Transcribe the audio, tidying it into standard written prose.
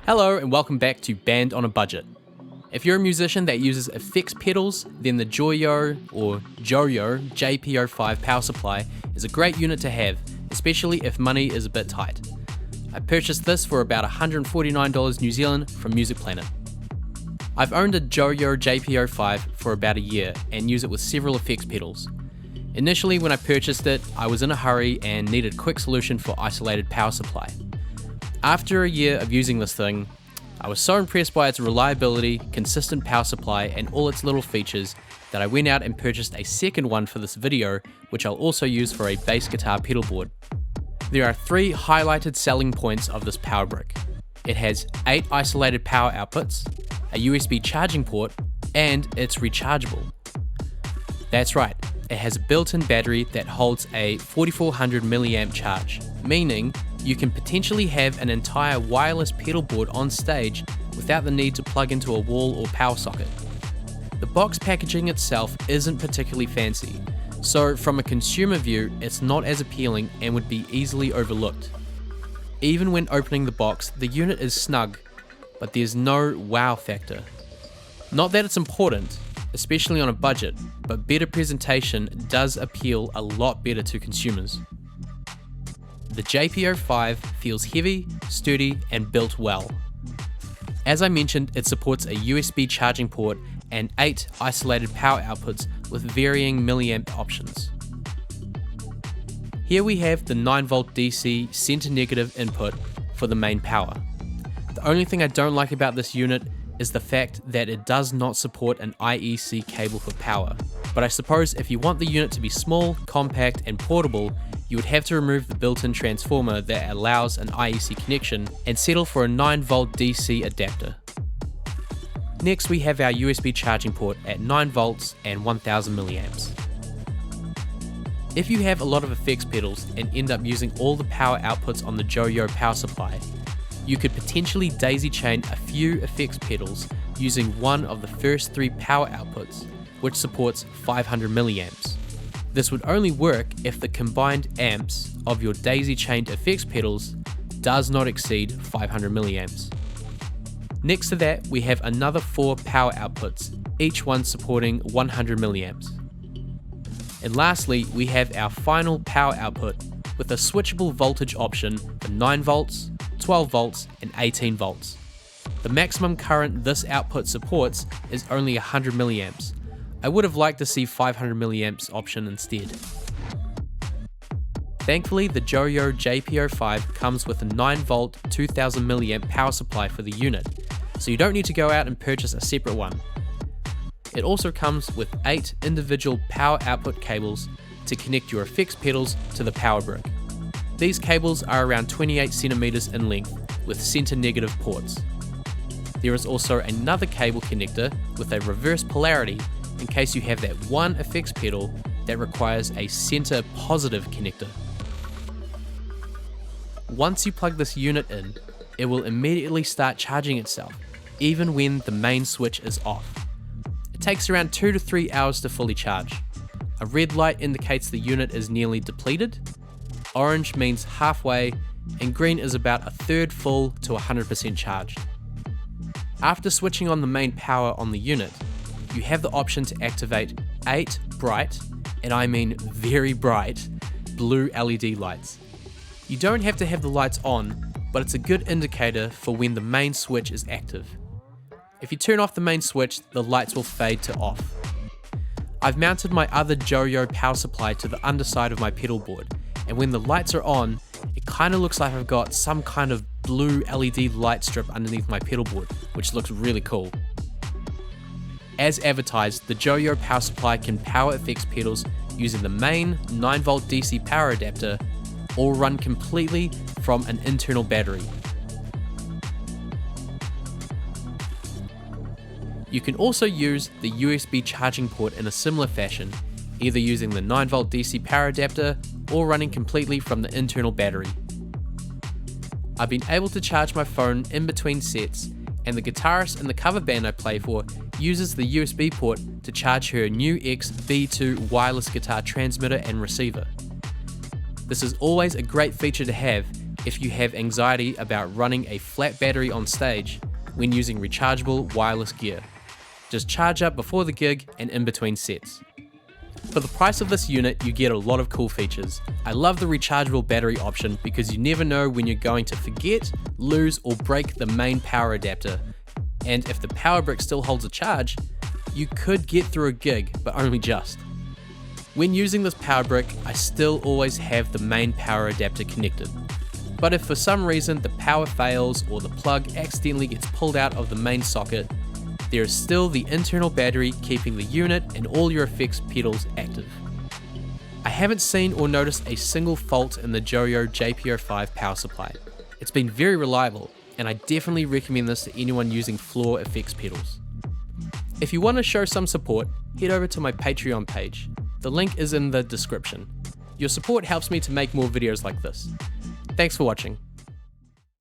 Hello and welcome back to Band on a Budget. If you're a musician that uses effects pedals, then the Joyo or Joyo JP-05 Power Supply is a great unit to have, especially if money is a bit tight. I purchased this for about $149 New Zealand from Music Planet. I've owned a Joyo JP-05 for about a year and use it with several effects pedals. Initially when I purchased it, I was in a hurry and needed a quick solution for isolated power supply. After a year of using this thing, I was so impressed by its reliability, consistent power supply, and all its little features that I went out and purchased a second one for this video, which I'll also use for a bass guitar pedal board. There are 3 highlighted selling points of this power brick. It has 8 isolated power outputs, a USB charging port, and it's rechargeable. That's right, it has a built-in battery that holds a 4400 milliamp charge, meaning you can potentially have an entire wireless pedal board on stage without the need to plug into a wall or power socket. The box packaging itself isn't particularly fancy, so from a consumer view it's not as appealing and would be easily overlooked. Even when opening the box, the unit is snug, but there's no wow factor. Not that it's important, especially on a budget, but better presentation does appeal a lot better to consumers. The JP-05 feels heavy, sturdy, and built well. As I mentioned, it supports a USB charging port and 8 isolated power outputs with varying milliamp options. Here we have the 9V DC center negative input for the main power. The only thing I don't like about this unit is the fact that it does not support an IEC cable for power. But I suppose if you want the unit to be small, compact, and portable, you would have to remove the built-in transformer that allows an IEC connection and settle for a 9V DC adapter. Next we have our USB charging port at 9V and 1000 milliamps. If you have a lot of effects pedals and end up using all the power outputs on the Joyo power supply, you could potentially daisy chain a few effects pedals using one of the first 3 power outputs, which supports 500 milliamps. This would only work if the combined amps of your daisy-chained effects pedals does not exceed 500 milliamps. Next to that, we have another 4 power outputs, each one supporting 100 milliamps. And lastly, we have our final power output with a switchable voltage option for 9V, 12V, and 18V. The maximum current this output supports is only 100 milliamps. I would have liked to see 500 milliamps option instead. Thankfully, the Joyo JP-05 comes with a 9V 2000 milliamp power supply for the unit, so you don't need to go out and purchase a separate one. It also comes with 8 individual power output cables to connect your effects pedals to the power brick. These cables are around 28 centimeters in length with center negative ports. There is also another cable connector with a reverse polarity in case you have that one effects pedal that requires a center positive connector. Once you plug this unit in, it will immediately start charging itself, even when the main switch is off. It takes around 2 to 3 hours to fully charge. A red light indicates the unit is nearly depleted, orange means halfway, and green is about 1/3 full to 100% charged. After switching on the main power on the unit, you have the option to activate 8 bright, and I mean very bright, blue LED lights. You don't have to have the lights on, but it's a good indicator for when the main switch is active. If you turn off the main switch, the lights will fade to off. I've mounted my other Joyo power supply to the underside of my pedal board, and when the lights are on, it kinda looks like I've got some kind of blue LED light strip underneath my pedal board, which looks really cool. As advertised, the Joyo power supply can power effects pedals using the main 9V DC power adapter or run completely from an internal battery. You can also use the USB charging port in a similar fashion, either using the 9V DC power adapter or running completely from the internal battery. I've been able to charge my phone in between sets, and the guitarist in the cover band I play for uses the USB port to charge her new X B2 wireless guitar transmitter and receiver. This is always a great feature to have if you have anxiety about running a flat battery on stage when using rechargeable wireless gear. Just charge up before the gig and in between sets. For the price of this unit, you get a lot of cool features. I love the rechargeable battery option because you never know when you're going to forget, lose, or break the main power adapter. And if the power brick still holds a charge, you could get through a gig, but only just. When using this power brick, I still always have the main power adapter connected. But if for some reason the power fails or the plug accidentally gets pulled out of the main socket, there is still the internal battery keeping the unit and all your effects pedals active. I haven't seen or noticed a single fault in the Joyo JP-05 Power Supply. It's been very reliable, and I definitely recommend this to anyone using floor effects pedals. If you want to show some support, head over to my Patreon page. The link is in the description. Your support helps me to make more videos like this. Thanks for watching.